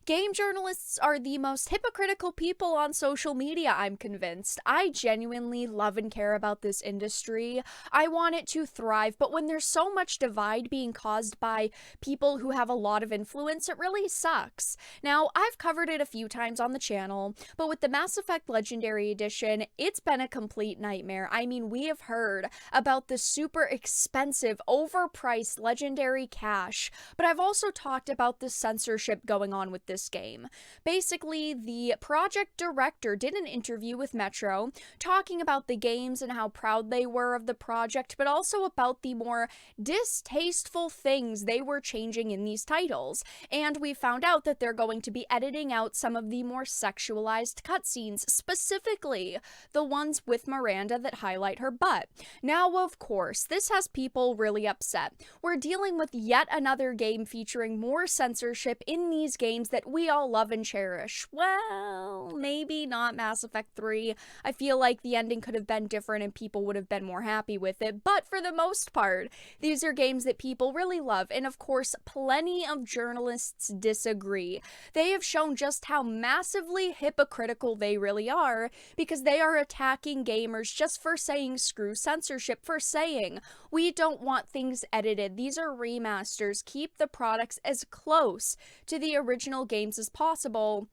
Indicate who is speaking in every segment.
Speaker 1: Game journalists are the most hypocritical people on social media, I'm convinced. I genuinely love and care about this industry. I want it to thrive, but when there's so much divide being caused by people who have a lot of influence, it really sucks. Now, I've covered it a few times on the channel, but with the Mass Effect Legendary Edition, it's been a complete nightmare. I mean, we have heard about the super expensive, overpriced Legendary cache, but I've also talked about the censorship going on with this game. Basically, the project director did an interview with Metro talking about the games and how proud they were of the project, but also about the more distasteful things they were changing in these titles. And we found out that they're going to be editing out some of the more sexualized cutscenes, specifically the ones with Miranda that highlight her butt. Now, of course, this has people really upset. We're dealing with yet another game featuring more censorship in these games that we all love and cherish. Well, maybe not Mass Effect 3. I feel like the ending could have been different and people would have been more happy with it, but for the most part, these are games that people really love, and of course, plenty of journalists disagree. They have shown just how massively hypocritical they really are, because they are attacking gamers just for saying screw censorship, for saying we don't want things edited, these are remasters, keep the products as close to the original games as possible.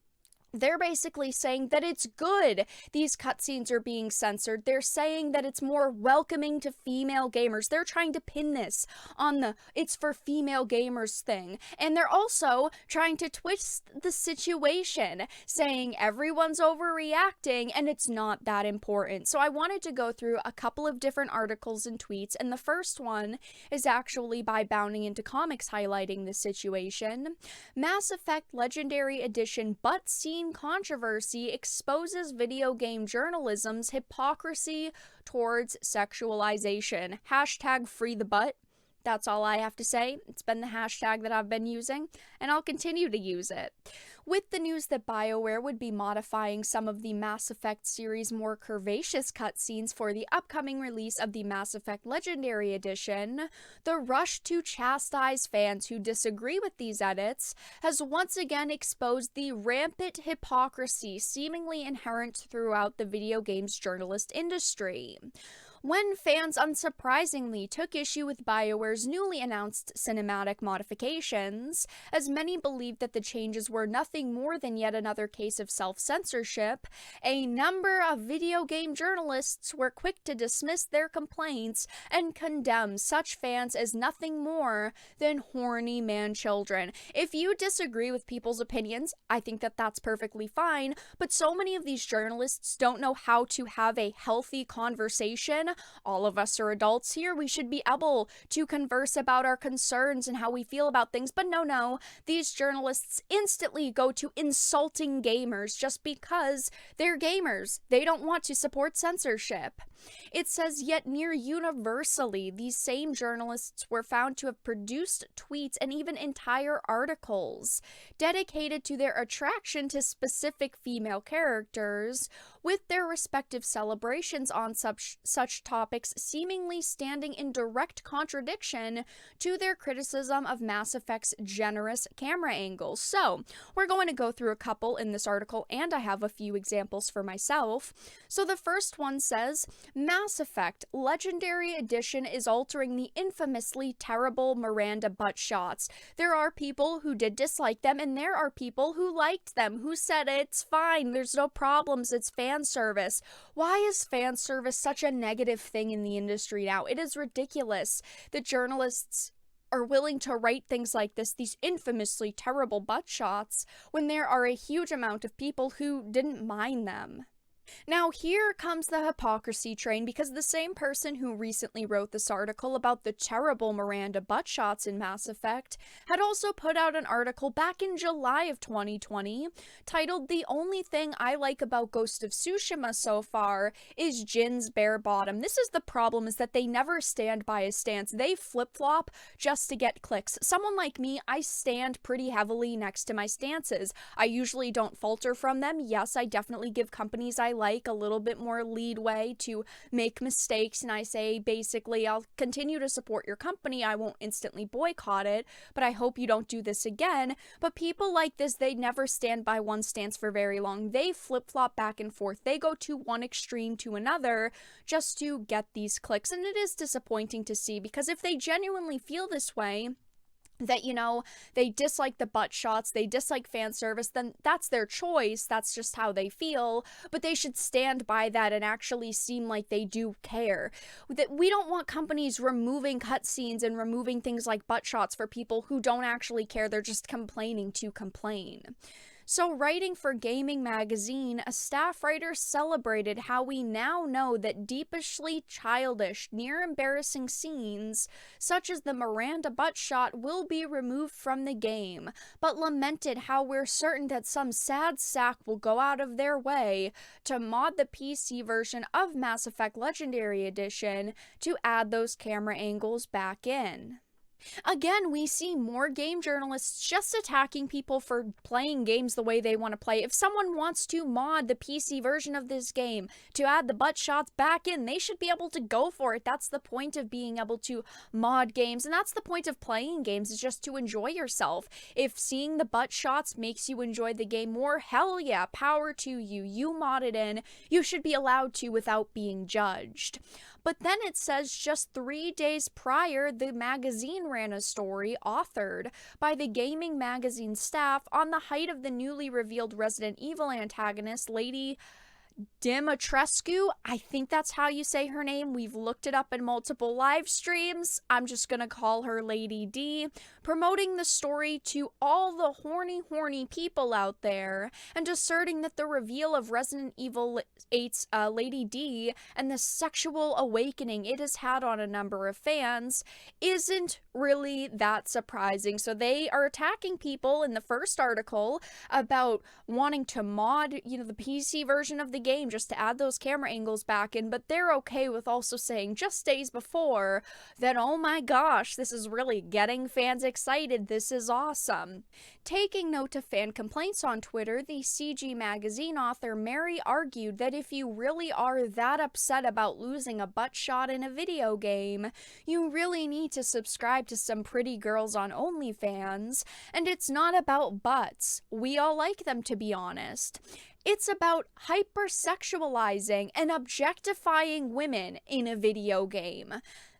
Speaker 1: They're basically saying that it's good these cutscenes are being censored. They're saying that it's more welcoming to female gamers. They're trying to pin this on the it's for female gamers thing. And they're also trying to twist the situation, saying everyone's overreacting and it's not that important. So I wanted to go through a couple of different articles and tweets, and the first one is actually by Bounding Into Comics highlighting the situation. Mass Effect Legendary Edition butt scene controversy exposes video game journalism's hypocrisy towards sexualization. Hashtag free the butt. That's all I have to say. It's been the hashtag that I've been using, and I'll continue to use it. With the news that Bioware would be modifying some of the Mass Effect series' more curvaceous cutscenes for the upcoming release of the Mass Effect Legendary Edition, the rush to chastise fans who disagree with these edits has once again exposed the rampant hypocrisy seemingly inherent throughout the video games journalist industry. When fans unsurprisingly took issue with BioWare's newly announced cinematic modifications, as many believed that the changes were nothing more than yet another case of self-censorship, a number of video game journalists were quick to dismiss their complaints and condemn such fans as nothing more than horny man-children. If you disagree with people's opinions, I think that that's perfectly fine, but so many of these journalists don't know how to have a healthy conversation. All of us are adults here. We should be able to converse about our concerns and how we feel about things. But no, these journalists instantly go to insulting gamers just because they're gamers. They don't want to support censorship. It says, yet near universally, these same journalists were found to have produced tweets and even entire articles dedicated to their attraction to specific female characters, with their respective celebrations on such topics seemingly standing in direct contradiction to their criticism of Mass Effect's generous camera angles. So, we're going to go through a couple in this article, and I have a few examples for myself. So the first one says, Mass Effect Legendary Edition is altering the infamously terrible Miranda butt shots. There are people who did dislike them, and there are people who liked them, who said it's fine, there's no problems, it's fan service. Why is fan service such a negative thing in the industry now? It is ridiculous that journalists are willing to write things like this, these infamously terrible butt shots, when there are a huge amount of people who didn't mind them. Now here comes the hypocrisy train, because the same person who recently wrote this article about the terrible Miranda butt shots in Mass Effect had also put out an article back in July of 2020 titled "The Only Thing I Like About Ghost of Tsushima So Far is Jin's Bare Bottom." This is the problem, is that they never stand by a stance. They flip-flop just to get clicks. Someone like me, I stand pretty heavily next to my stances. I usually don't falter from them. Yes, I definitely give companies I like a little bit more leadway to make mistakes, and I say basically, I'll continue to support your company, I won't instantly boycott it, but I hope you don't do this again. But people like this, they never stand by one stance for very long. They flip-flop back and forth. They go to one extreme to another just to get these clicks, and it is disappointing to see, because if they genuinely feel this way, that, you know, they dislike the butt shots, they dislike fan service, then that's their choice, that's just how they feel, but they should stand by that and actually seem like they do care. That we don't want companies removing cutscenes and removing things like butt shots for people who don't actually care, they're just complaining to complain. So, writing for Gaming Magazine, a staff writer celebrated how we now know that deepishly childish, near embarrassing scenes, such as the Miranda butt shot, will be removed from the game, but lamented how we're certain that some sad sack will go out of their way to mod the PC version of Mass Effect Legendary Edition to add those camera angles back in. Again, we see more game journalists just attacking people for playing games the way they want to play. If someone wants to mod the PC version of this game to add the butt shots back in, they should be able to go for it. That's the point of being able to mod games, and that's the point of playing games, is just to enjoy yourself. If seeing the butt shots makes you enjoy the game more, hell yeah, power to you. You mod it in. You should be allowed to without being judged. But then it says just 3 days prior, the magazine ran a story authored by the Gaming Magazine staff on the height of the newly revealed Resident Evil antagonist, Lady Dimitrescu. I think that's how you say her name. We've looked it up in multiple live streams. I'm just gonna call her Lady D, promoting the story to all the horny people out there, and asserting that the reveal of Resident Evil 8's Lady D and the sexual awakening it has had on a number of fans isn't really that surprising. So they are attacking people in the first article about wanting to mod, you know, the PC version of the game just to add those camera angles back in, but they're okay with also saying just days before that, oh my gosh, this is really getting fans excited, this is awesome. Taking note to fan complaints on Twitter, the CG Magazine author Mary argued that if you really are that upset about losing a butt shot in a video game, you really need to subscribe to some pretty girls on OnlyFans, and it's not about butts. We all like them, to be honest. It's about hypersexualizing and objectifying women in a video game.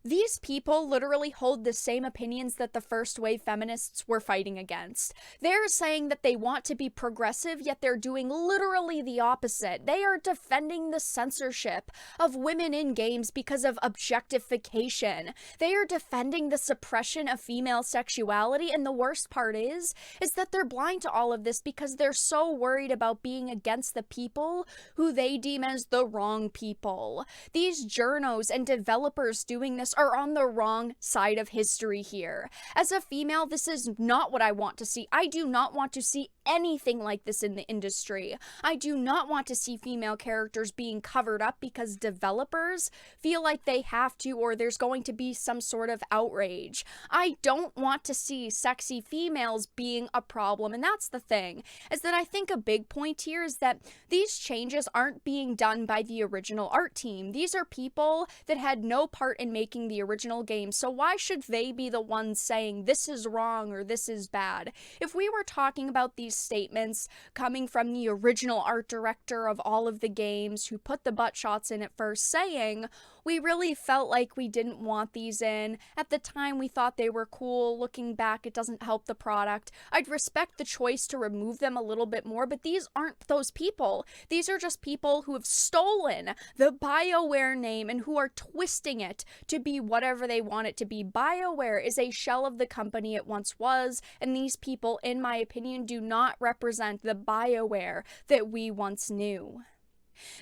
Speaker 1: These people literally hold the same opinions that the first wave feminists were fighting against. They're saying that they want to be progressive, yet they're doing literally the opposite. They are defending the censorship of women in games because of objectification. They are defending the suppression of female sexuality, and the worst part is that they're blind to all of this because they're so worried about being against the people who they deem as the wrong people. These journos and developers doing this are on the wrong side of history here. As a female, this is not what I want to see. I do not want to see anything like this in the industry. I do not want to see female characters being covered up because developers feel like they have to, or there's going to be some sort of outrage. I don't want to see sexy females being a problem, and that's the thing, is that I think a big point here is that these changes aren't being done by the original art team. These are people that had no part in making the original game, so why should they be the ones saying this is wrong or this is bad? If we were talking about these statements coming from the original art director of all of the games who put the butt shots in at first, saying we really felt like we didn't want these in. At the time, we thought they were cool. Looking back, it doesn't help the product. I'd respect the choice to remove them a little bit more, but these aren't those people. These are just people who have stolen the Bioware name and who are twisting it to be whatever they want it to be. Bioware is a shell of the company it once was, and these people, in my opinion, do not represent the Bioware that we once knew.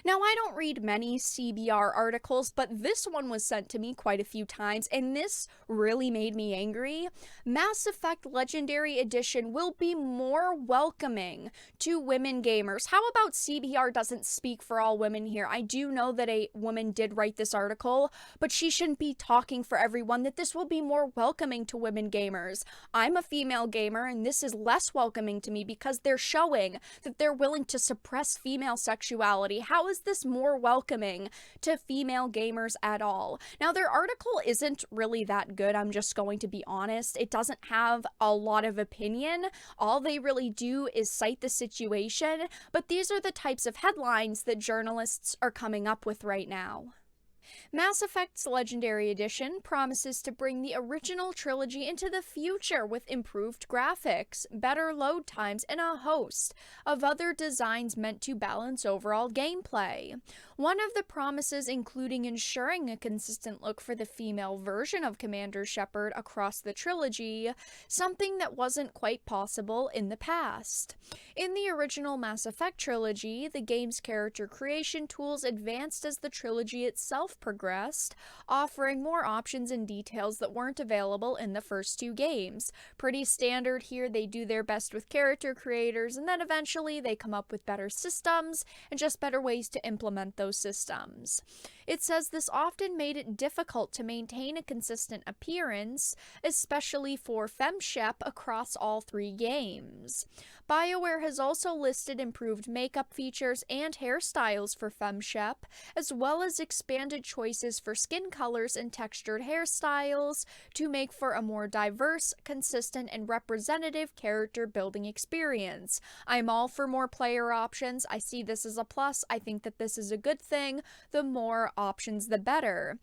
Speaker 1: Now, I don't read many CBR articles, but this one was sent to me quite a few times, and this really made me angry. Mass Effect Legendary Edition will be more welcoming to women gamers. How about CBR doesn't speak for all women here? I do know that a woman did write this article, but she shouldn't be talking for everyone, that this will be more welcoming to women gamers. I'm a female gamer, and this is less welcoming to me because they're showing that they're willing to suppress female sexuality. How is this more welcoming to female gamers at all? Now, their article isn't really that good, I'm just going to be honest. It doesn't have a lot of opinion. All they really do is cite the situation, but these are the types of headlines that journalists are coming up with right now. Mass Effect's Legendary Edition promises to bring the original trilogy into the future with improved graphics, better load times, and a host of other designs meant to balance overall gameplay. One of the promises including ensuring a consistent look for the female version of Commander Shepard across the trilogy, something that wasn't quite possible in the past. In the original Mass Effect trilogy, the game's character creation tools advanced as the trilogy itself progressed, offering more options and details that weren't available in the first two games. Pretty standard here, they do their best with character creators, and then eventually they come up with better systems and just better ways to implement those systems. It says this often made it difficult to maintain a consistent appearance, especially for FemShep across all three games. Bioware has also listed improved makeup features and hairstyles for FemShep, as well as expanded choices for skin colors and textured hairstyles to make for a more diverse, consistent, and representative character building experience. I'm all for more player options. I see this as a plus. I think that this is a good thing. The more options, the better.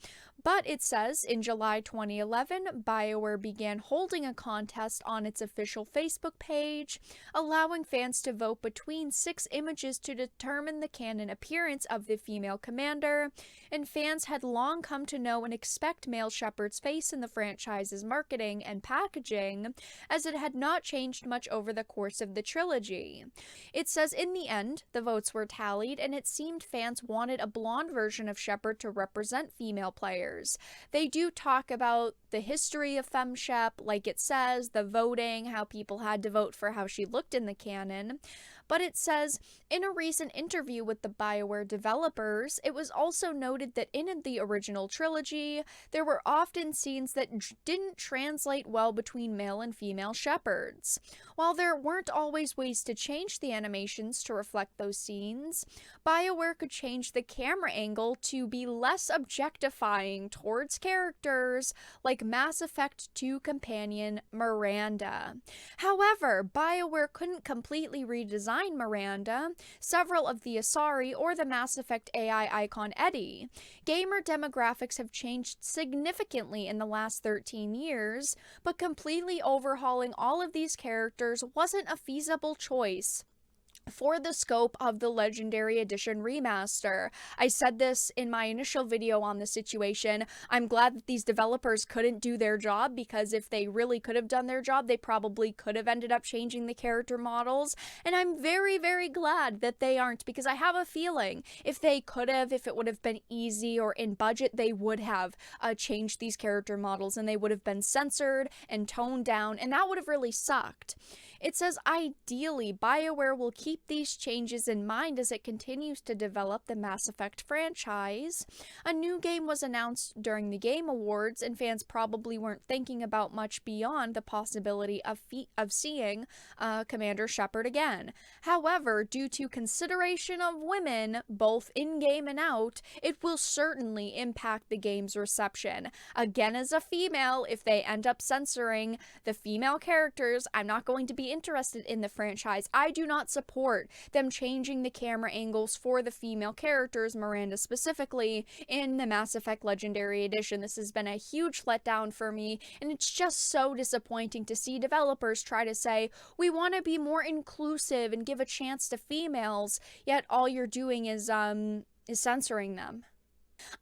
Speaker 1: But it says in July 2011, Bioware began holding a contest on its official Facebook page, allowing fans to vote between 6 images to determine the canon appearance of the female commander, and fans had long come to know and expect male Shepard's face in the franchise's marketing and packaging, as it had not changed much over the course of the trilogy. It says in the end, the votes were tallied, and it seemed fans wanted a blonde version of Shepard to represent female players. They do talk about the history of FemShep, like it says, the voting, how people had to vote for how she looked in the canon. But it says, in a recent interview with the Bioware developers, it was also noted that in the original trilogy, there were often scenes that didn't translate well between male and female Shepards. While there weren't always ways to change the animations to reflect those scenes, Bioware could change the camera angle to be less objectifying towards characters like Mass Effect 2 companion Miranda. However, Bioware couldn't completely redesign Miranda, several of the Asari, or the Mass Effect AI icon Eddie. Gamer demographics have changed significantly in the last 13 years, but completely overhauling all of these characters wasn't a feasible choice for the scope of the Legendary Edition remaster. I said this in my initial video on the situation. I'm glad that these developers couldn't do their job, because if they really could have done their job, they probably could have ended up changing the character models, and I'm very, very glad that they aren't, because I have a feeling if they could have, if it would have been easy or in budget, they would have changed these character models, and they would have been censored and toned down, and that would have really sucked. It says, ideally, Bioware will keep these changes in mind as it continues to develop the Mass Effect franchise. A new game was announced during the Game Awards, and fans probably weren't thinking about much beyond the possibility of seeing Commander Shepard again. However, due to consideration of women, both in-game and out, it will certainly impact the game's reception. Again, as a female, if they end up censoring the female characters, I'm not going to be interested in the franchise. I do not support them changing the camera angles for the female characters, Miranda specifically, in the Mass Effect Legendary Edition. This has been a huge letdown for me, and it's just so disappointing to see developers try to say, we want to be more inclusive and give a chance to females, yet all you're doing is censoring them.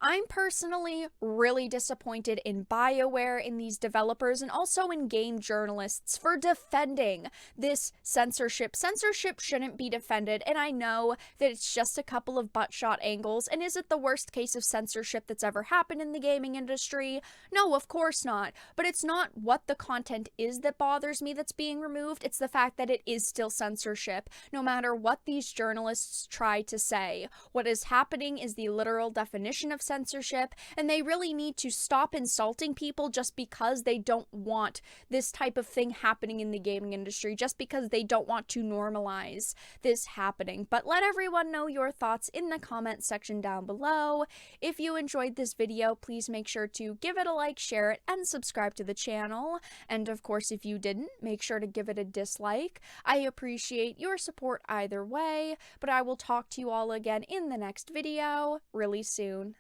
Speaker 1: I'm personally really disappointed in Bioware, in these developers, and also in game journalists for defending this censorship. Censorship shouldn't be defended, and I know that it's just a couple of butt-shot angles, and is it the worst case of censorship that's ever happened in the gaming industry? No, of course not, but it's not what the content is that bothers me that's being removed, it's the fact that it is still censorship, no matter what these journalists try to say. What is happening is the literal definition definition of censorship, and they really need to stop insulting people just because they don't want this type of thing happening in the gaming industry, just because they don't want to normalize this happening. But let everyone know your thoughts in the comment section down below. If you enjoyed this video, please make sure to give it a like, share it, and subscribe to the channel. And of course, if you didn't, make sure to give it a dislike. I appreciate your support either way, but I will talk to you all again in the next video really soon.